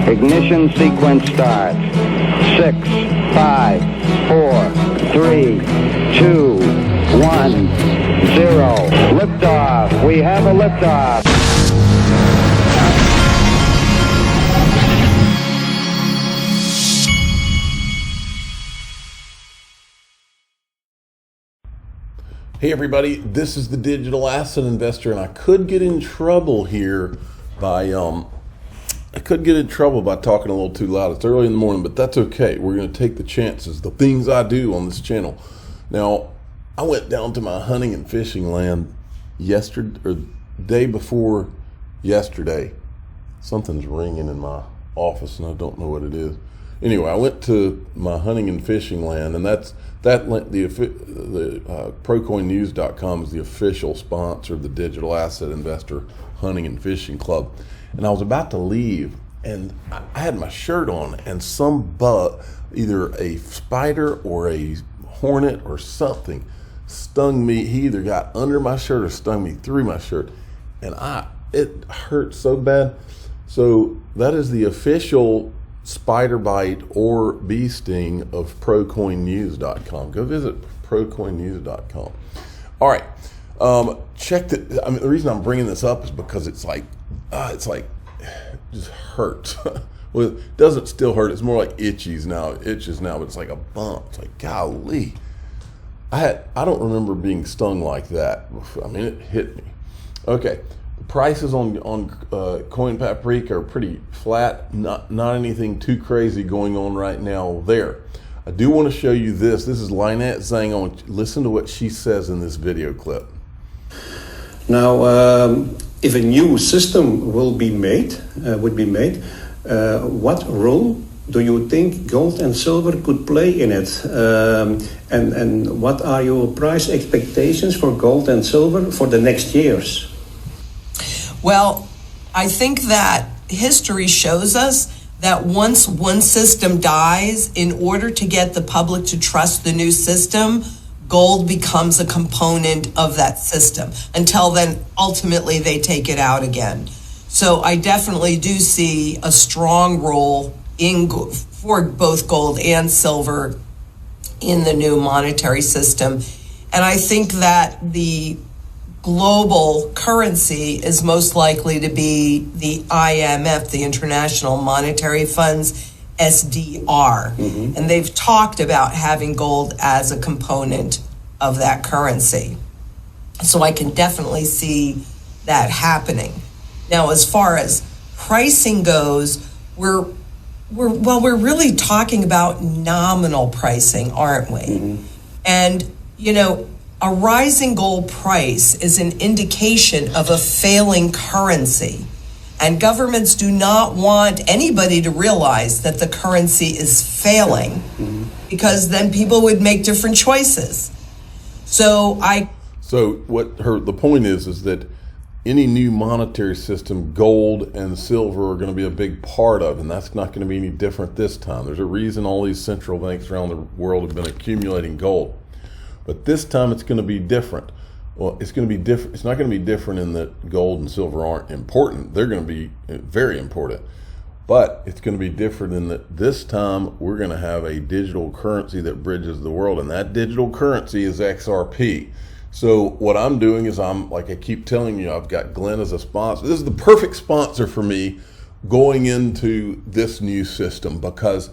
Ignition sequence starts. 6, 5, 4, 3, 2, 1, 0. Liftoff. We have a liftoff. Hey everybody, this is the Digital Asset Investor, and I could get in trouble here by talking a little too loud. It's early in the morning, but that's okay. We're going to take the chances, the things I do on this channel. Now, I went down to my hunting and fishing land day before yesterday. Something's ringing in my office, and I don't know what it is. Anyway, I went to my hunting and fishing land, and the ProCoinNews.com is the official sponsor of the Digital Asset Investor Hunting and Fishing Club. And I was about to leave, and I had my shirt on, and some bug, either a spider or a hornet or something, stung me. He either got under my shirt or stung me through my shirt, and it hurt so bad. So that is the official spider bite or bee sting of ProCoinNews.com. Go visit ProCoinNews.com. All right, check the. I mean, the reason I'm bringing this up is because it just hurts. Well, it doesn't still hurt. It's more like itches now, but it's like a bump. It's like, golly. I don't remember being stung like that before. I mean, it hit me. Okay. Prices on Coin Paprika are pretty flat, not anything too crazy going on right now there. I do want to show you this. This is Lynette Zhang. Listen to what she says in this video clip. Now, if a new system would be made, what role do you think gold and silver could play in it? And what are your price expectations for gold and silver for the next years? Well, I think that history shows us that once one system dies, in order to get the public to trust the new system, gold becomes a component of that system. Until then, ultimately, they take it out again. So I definitely do see a strong role for both gold and silver in the new monetary system. And I think that the global currency is most likely to be the IMF, the International Monetary Fund's SDR. Mm-hmm. And they've talked about having gold as a component of that currency. So I can definitely see that happening. Now, as far as pricing goes, we're really talking about nominal pricing, aren't we? Mm-hmm. And, a rising gold price is an indication of a failing currency. And governments do not want anybody to realize that the currency is failing, because then people would make different choices. So the point is that any new monetary system, gold and silver are going to be a big part of, and that's not going to be any different this time. There's a reason all these central banks around the world have been accumulating gold. But this time it's going to be different. Well, it's going to be different. It's not going to be different in that gold and silver aren't important. They're going to be very important. But it's going to be different in that this time we're going to have a digital currency that bridges the world, and that digital currency is XRP. So what I'm doing is like I keep telling you, I've got Glenn as a sponsor. This is the perfect sponsor for me going into this new system, because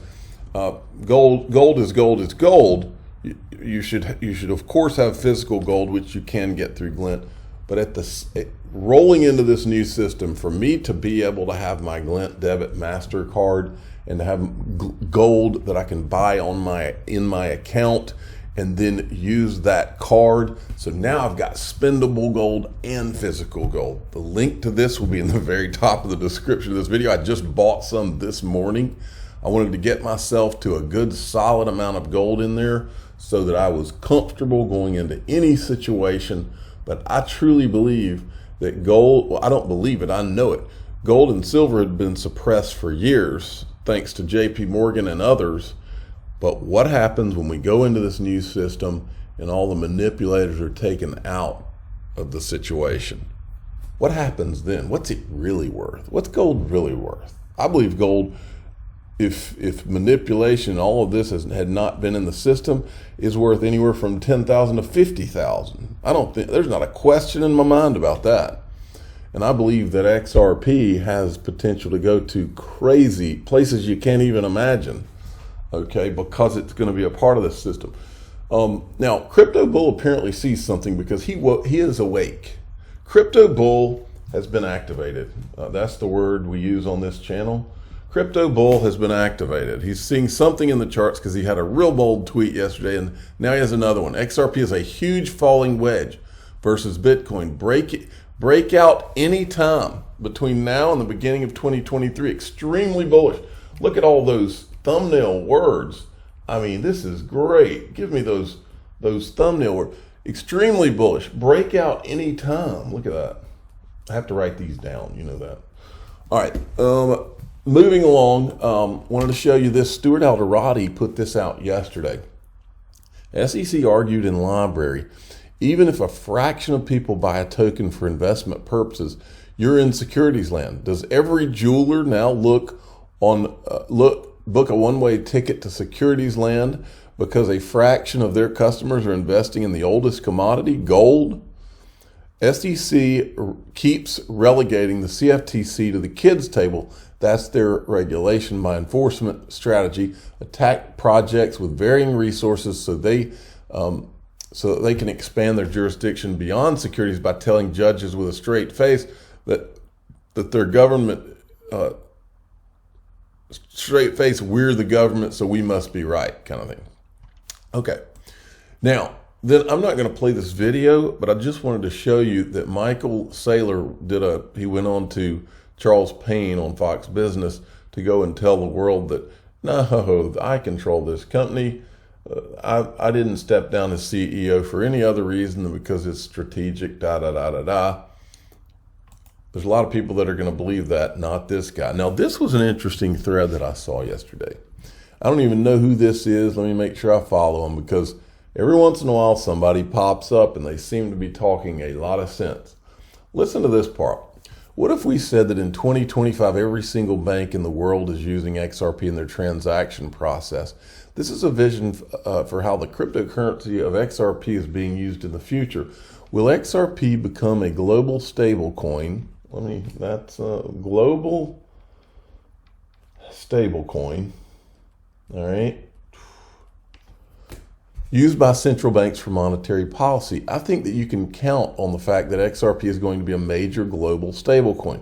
gold is gold. You should of course have physical gold, which you can get through Glint, but rolling into this new system, for me to be able to have my Glint debit MasterCard and to have gold that I can buy in my account and then use that card. So now I've got spendable gold and physical gold. The link to this will be in the very top of the description of this video. I just bought some this morning. I wanted to get myself to a good solid amount of gold in there so that I was comfortable going into any situation. But I truly believe that gold, well, I don't believe it, I know it. Gold and silver had been suppressed for years, thanks to JPMorgan and others. But what happens when we go into this new system and all the manipulators are taken out of the situation? What happens then? What's it really worth? What's gold really worth? I believe gold, if manipulation, all of this had not been in the system, is worth anywhere from 10,000 to 50,000. I don't think there's not a question in my mind about that. And I believe that XRP has potential to go to crazy places you can't even imagine, okay, because it's going to be a part of this system. Now, Crypto Bull apparently sees something because he is awake. Crypto Bull has been activated. That's the word we use on this channel. Crypto Bull has been activated. He's seeing something in the charts because he had a real bold tweet yesterday, and now he has another one. XRP is a huge falling wedge versus Bitcoin. Break out any time between now and the beginning of 2023. Extremely bullish. Look at all those thumbnail words. I mean, this is great. Give me those thumbnail words. Extremely bullish. Break out any time. Look at that. I have to write these down. You know that. All right. Moving along, wanted to show you this. Stuart Alderati put this out yesterday. SEC argued in library, even if a fraction of people buy a token for investment purposes, you're in securities land. Does every jeweler now book a one-way ticket to securities land because a fraction of their customers are investing in the oldest commodity, gold? SEC keeps relegating the CFTC to the kids' table. That's their regulation by enforcement strategy. Attack projects with varying resources so that they can expand their jurisdiction beyond securities by telling judges with a straight face that their government, straight face, we're the government, so we must be right, kind of thing. Okay. Now, then I'm not going to play this video, but I just wanted to show you that Michael Saylor he went on to Charles Payne on Fox Business to go and tell the world that, no, I control this company. I didn't step down as CEO for any other reason than because it's strategic, There's a lot of people that are going to believe that, not this guy. Now, this was an interesting thread that I saw yesterday. I don't even know who this is. Let me make sure I follow him, because every once in a while somebody pops up and they seem to be talking a lot of sense. Listen to this part. What if we said that in 2025, every single bank in the world is using XRP in their transaction process? This is a vision for how the cryptocurrency of XRP is being used in the future. Will XRP become a global stable coin? That's a global stable coin. All right. Used by central banks for monetary policy. I think that you can count on the fact that XRP is going to be a major global stablecoin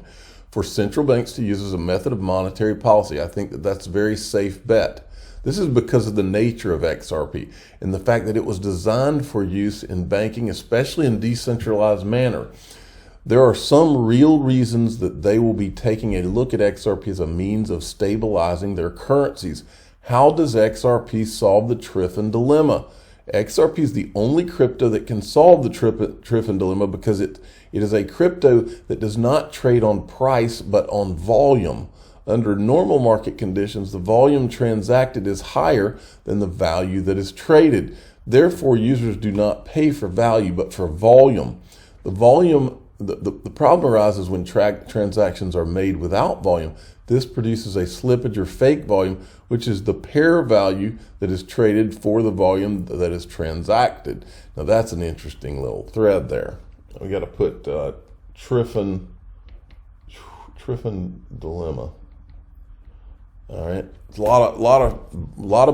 for central banks to use as a method of monetary policy. I think that that's a very safe bet. This is because of the nature of XRP and the fact that it was designed for use in banking, especially in decentralized manner. There are some real reasons that they will be taking a look at XRP as a means of stabilizing their currencies. How does XRP solve the Triffin dilemma? XRP is the only crypto that can solve the Triffin dilemma because it is a crypto that does not trade on price but on volume. Under normal market conditions, the volume transacted is higher than the value that is traded. Therefore, users do not pay for value but for volume. The problem arises when transactions are made without volume. This produces a slippage or fake volume, which is the pair value that is traded for the volume that is transacted. Now that's an interesting little thread there. We got to put Triffin dilemma. All right, it's a lot of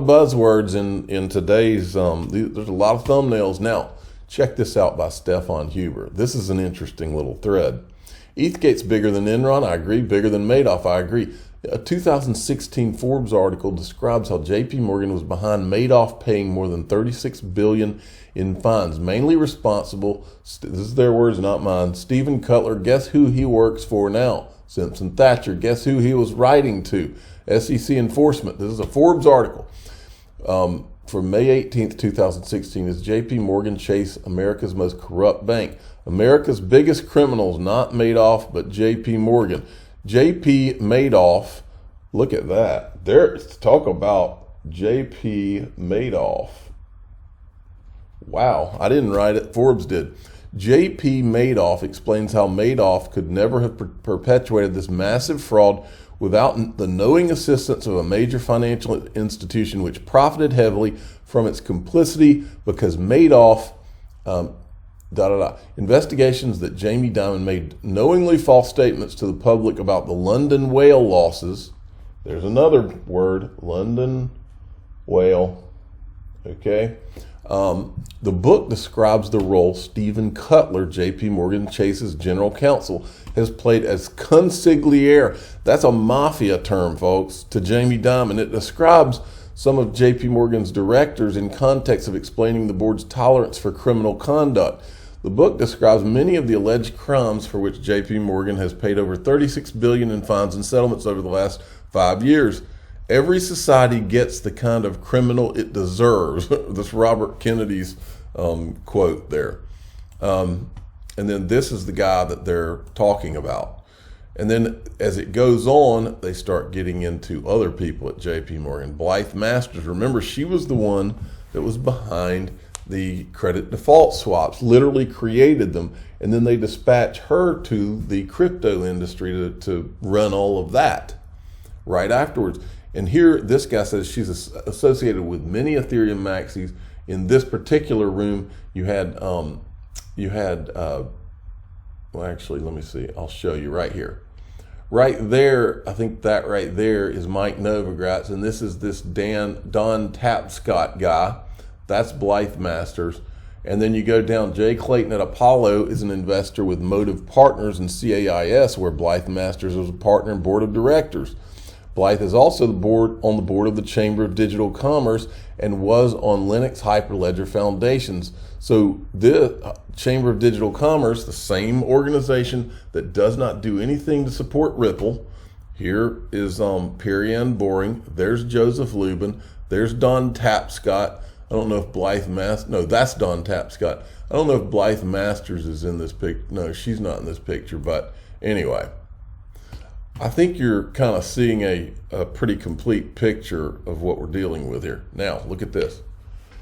buzzwords in today's. There's a lot of thumbnails now. Check this out by Stefan Huber. This is an interesting little thread. ETHgate's bigger than Enron, I agree. Bigger than Madoff, I agree. A 2016 Forbes article describes how JPMorgan was behind Madoff paying more than $36 billion in fines, mainly responsible, this is their words, not mine, Stephen Cutler, guess who he works for now? Simpson Thatcher, guess who he was writing to? SEC enforcement. This is a Forbes article. From May 18th, 2016, is JPMorgan Chase America's most corrupt bank? America's biggest criminals, not Madoff, but JPMorgan. JP Madoff, look at that. Talk about JP Madoff. Wow, I didn't write it, Forbes did. JP Madoff explains how Madoff could never have perpetuated this massive fraud without the knowing assistance of a major financial institution which profited heavily from its complicity because Madoff, investigations that Jamie Dimon made knowingly false statements to the public about the London whale losses. There's another word, London whale. Okay. The book describes the role Stephen Cutler, JPMorgan Chase's general counsel, has played as consigliere. That's a mafia term, folks, to Jamie Dimon. It describes some of JPMorgan's directors in context of explaining the board's tolerance for criminal conduct. The book describes many of the alleged crimes for which JPMorgan has paid over $36 billion in fines and settlements over the last 5 years. Every society gets the kind of criminal it deserves. This Robert Kennedy's quote there. And then this is the guy that they're talking about. And then as it goes on, they start getting into other people at JPMorgan. Blythe Masters, remember, she was the one that was behind the credit default swaps, literally created them. And then they dispatch her to the crypto industry to run all of that right afterwards. And here, this guy says she's associated with many Ethereum maxis. In this particular room, you had, well, actually, let me see. I'll show you right here. Right there, I think that right there is Mike Novogratz, and this is this Don Tapscott guy. That's Blythe Masters. And then you go down, Jay Clayton at Apollo is an investor with Motive Partners and CAIS, where Blythe Masters was a partner and board of directors. Blythe is also on the board of the Chamber of Digital Commerce and was on Linux Hyperledger Foundations. So the Chamber of Digital Commerce, the same organization that does not do anything to support Ripple. Here is Perianne Boring. There's Joseph Lubin. There's Don Tapscott. I don't know if Blythe Masters, no, that's Don Tapscott. I don't know if Blythe Masters is in this picture. No, she's not in this picture, but anyway. I think you're kind of seeing a pretty complete picture of what we're dealing with here. Now, look at this.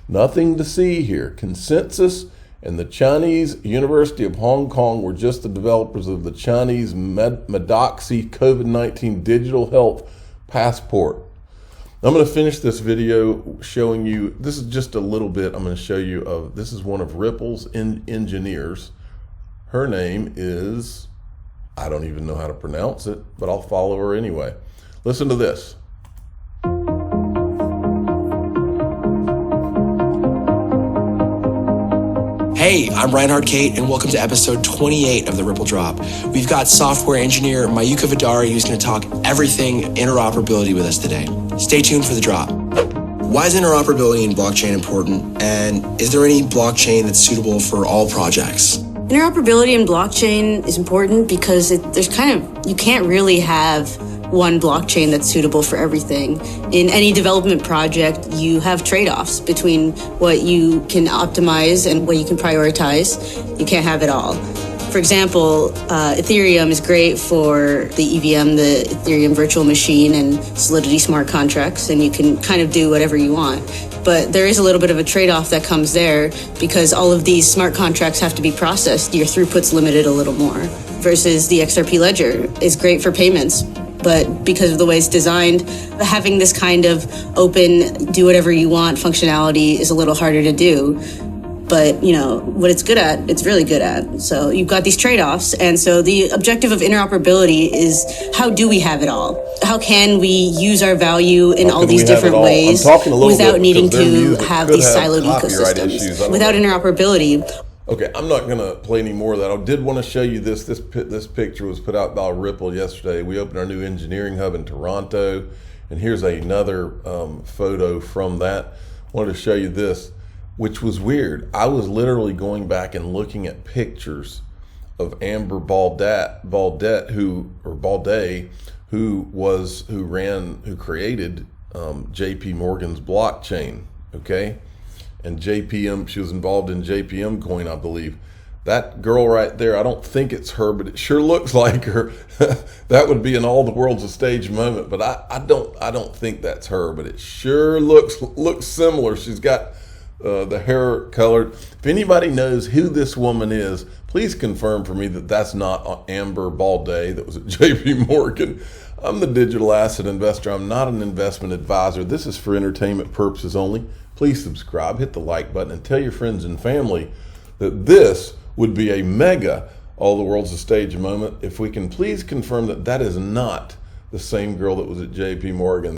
Nothing to see here. Consensus and the Chinese University of Hong Kong were just the developers of the Chinese Medoxy COVID-19 digital health passport. I'm going to finish this video showing you, this is just a little bit I'm going to show you of, this is one of Ripple's engineers. Her name is, I don't even know how to pronounce it, but I'll follow her anyway. Listen to this. Hey, I'm Reinhard Kate, and welcome to episode 28 of the Ripple Drop. We've got software engineer Mayuka Vidari, who's going to talk everything interoperability with us today. Stay tuned for the drop. Why is interoperability in blockchain important, and is there any blockchain that's suitable for all projects? Interoperability in blockchain is important because you can't really have one blockchain that's suitable for everything. In any development project, you have trade-offs between what you can optimize and what you can prioritize. You can't have it all. For example, Ethereum is great for the EVM, the Ethereum virtual machine, and Solidity smart contracts, and you can kind of do whatever you want. But there is a little bit of a trade-off that comes there because all of these smart contracts have to be processed. Your throughput's limited a little more. Versus the XRP ledger is great for payments. But because of the way it's designed, having this kind of open, do whatever you want functionality is a little harder to do. But, you know, what it's good at, it's really good at. So you've got these trade-offs. And so the objective of interoperability is, how do we have it all? How can we use our value in all these different ways without needing to have these siloed ecosystems? Without interoperability. Okay, I'm not going to play any more of that. I did want to show you this. This picture was put out by Ripple yesterday. We opened our new engineering hub in Toronto. And here's another photo from that. I wanted to show you this, which was weird. I was literally going back and looking at pictures of Amber Baldet, who created JPMorgan's blockchain, okay? And JPM, she was involved in JPM coin, I believe. That girl right there, I don't think it's her, but it sure looks like her. That would be an all the world's a stage moment, but I don't think that's her, but it sure looks similar. She's got the hair colored. If anybody knows who this woman is, please confirm for me that that's not Amber Baldet that was at JPMorgan. I'm the digital asset investor. I'm not an investment advisor. This is for entertainment purposes only. Please subscribe, hit the like button, and tell your friends and family that this would be a mega all the world's a stage moment if we can please confirm that that is not the same girl that was at JPMorgan.